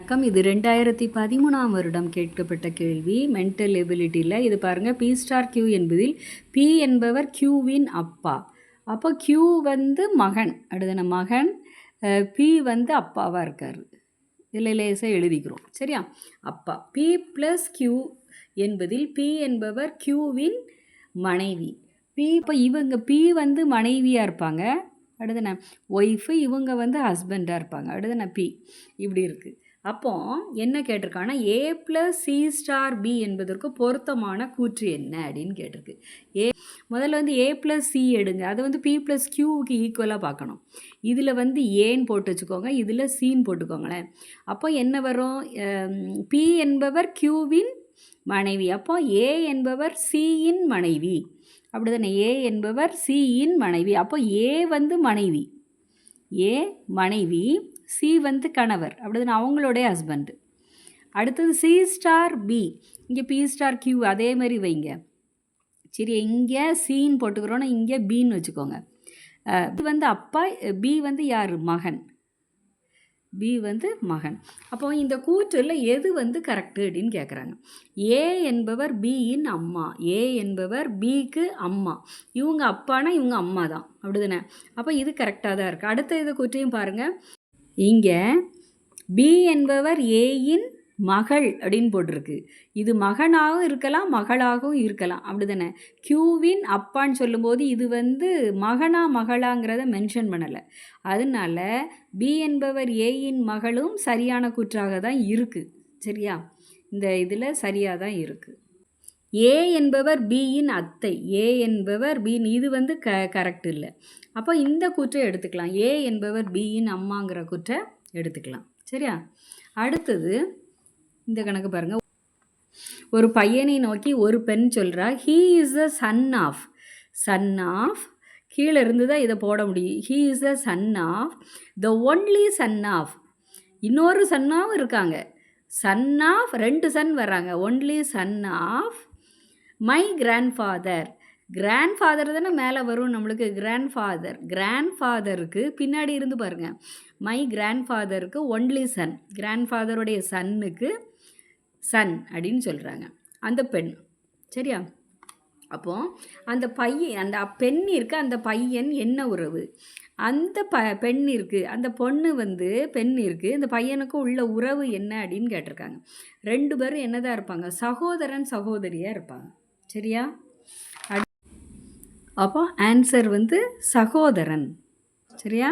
இது 2013ஆம் வருடம் கேட்கப்பட்ட கேள்வி. மென்டல் எபிலிட்டியில் இது பாருங்கள். பி ஸ்டார் கியூ என்பதில் பி என்பவர் கியூவின் அப்பா. அப்போ கியூ வந்து மகன், அடுத்தன மகன், பி வந்து அப்பாவாக இருக்கார். இதில் லேசாக எழுதிக்கிறோம், சரியா? அப்பா. பி ப்ளஸ் கியூ என்பதில் பி என்பவர் கியூவின் மனைவி. பி இப்போ இவங்க பி வந்து மனைவியாக இருப்பாங்க, அடுத்தன ஒய்ஃபு, இவங்க வந்து ஹஸ்பண்டாக இருப்பாங்க, அடுத்தன பி. இப்படி இருக்குது. அப்போ என்ன கேட்டிருக்காங்கன்னா ஏ ப்ளஸ் சி ஸ்டார் பி என்பதற்கு பொருத்தமான கூற்று என்ன அப்படின்னு கேட்டிருக்கு. முதல்ல வந்து ஏ ப்ளஸ் சி எடுங்க, அதை வந்து பி ப்ளஸ் கியூவுக்கு ஈக்குவலாக பார்க்கணும். இதில் வந்து ஏன்னு போட்டு வச்சுக்கோங்க, இதில் சின்னு போட்டுக்கோங்களேன். அப்போ என்ன வரும்? பி என்பவர் கியூவின் மனைவி, அப்போ ஏ என்பவர் சியின் மனைவி, அப்படி தானே? ஏ என்பவர் சியின் மனைவி, அப்போ ஏ வந்து மனைவி, ஏ மனைவி, சி வந்து கணவர், அப்படி தானே? அவங்களுடைய ஹஸ்பண்டு. அடுத்தது சி ஸ்டார் பி, இங்கே பி ஸ்டார் கியூ அதே மாதிரி வைங்க. சரி, இங்கே சின்னு போட்டுக்கிறோன்னா இங்கே பின்னு வச்சுக்கோங்க. பி வந்து அப்பா, பி வந்து யார்? மகன், பி வந்து மகன். அப்போ இந்த கூற்றில் எது வந்து கரெக்டு அப்படின்னு கேட்குறாங்க. ஏ என்பவர் பியின் அம்மா, ஏ என்பவர் பிக்கு அம்மா, இவங்க அப்பானா இவங்க அம்மா தான், அப்படி தானே? அப்போ இது கரெக்டாக தான் இருக்குது. அடுத்த இது கூற்றையும் பாருங்கள். இங்கே பி என்பவர் ஏயின் மகள் அப்படின்னு போட்டிருக்கு. இது மகனாகவும் இருக்கலாம், மகளாகவும் இருக்கலாம், அப்படி தானே? கியூவின் அப்பான்னு சொல்லும்போது இது வந்து மகனா மகளாங்கிறத மென்ஷன் பண்ணலை. அதனால பி என்பவர் ஏயின் மகளும் சரியான கூற்றாக தான் இருக்குது, சரியா? இந்த இதில் சரியாக தான் இருக்குது. ஏ என்பவர் பியின் அத்தை, ஏ என்பவர் பின், இது வந்து கரெக்ட் இல்லை. அப்போ இந்த கூற்றை எடுத்துக்கலாம், ஏ என்பவர் பியின் அம்மாங்கிற கூற்றை எடுத்துக்கலாம், சரியா? அடுத்தது இந்த கணக்கு பாருங்கள். ஒரு பையனை நோக்கி ஒரு பெண் சொல்கிறா, he is the son of, son of, கீழே இருந்து தான் இதை போட முடியும். He is the son of, the only son of, இன்னொரு சன்னாகவும் இருக்காங்க, சன் ஆஃப், ரெண்டு சன் வர்றாங்க, only son of my grandfather. Grandfather தானே மேலே வரும் நம்மளுக்கு, கிராண்ட்ஃபாதர், கிராண்ட்ஃபாதருக்கு பின்னாடி இருந்து பாருங்கள், மை கிராண்ட்ஃபாதருக்கு ஒன்லி சன், கிராண்ட்ஃபாதருடைய சன்னுக்கு சன் அப்படின்னு சொல்கிறாங்க அந்த பெண், சரியா? அப்போது அந்த பையன், அந்த பெண் இருக்குது, அந்த பையன் என்ன உறவு? அந்த பெண் இருக்குது, அந்த பொண்ணு வந்து பெண் இருக்குது, இந்த பையனுக்கும் உள்ள உறவு என்ன அப்படின்னு கேட்டிருக்காங்க. ரெண்டு பேரும் என்னதான் இருப்பாங்க? சகோதரன் சகோதரியாக இருப்பாங்க, சரியா? அப்போ ஆன்சர் வந்து சகோதரன், சரியா?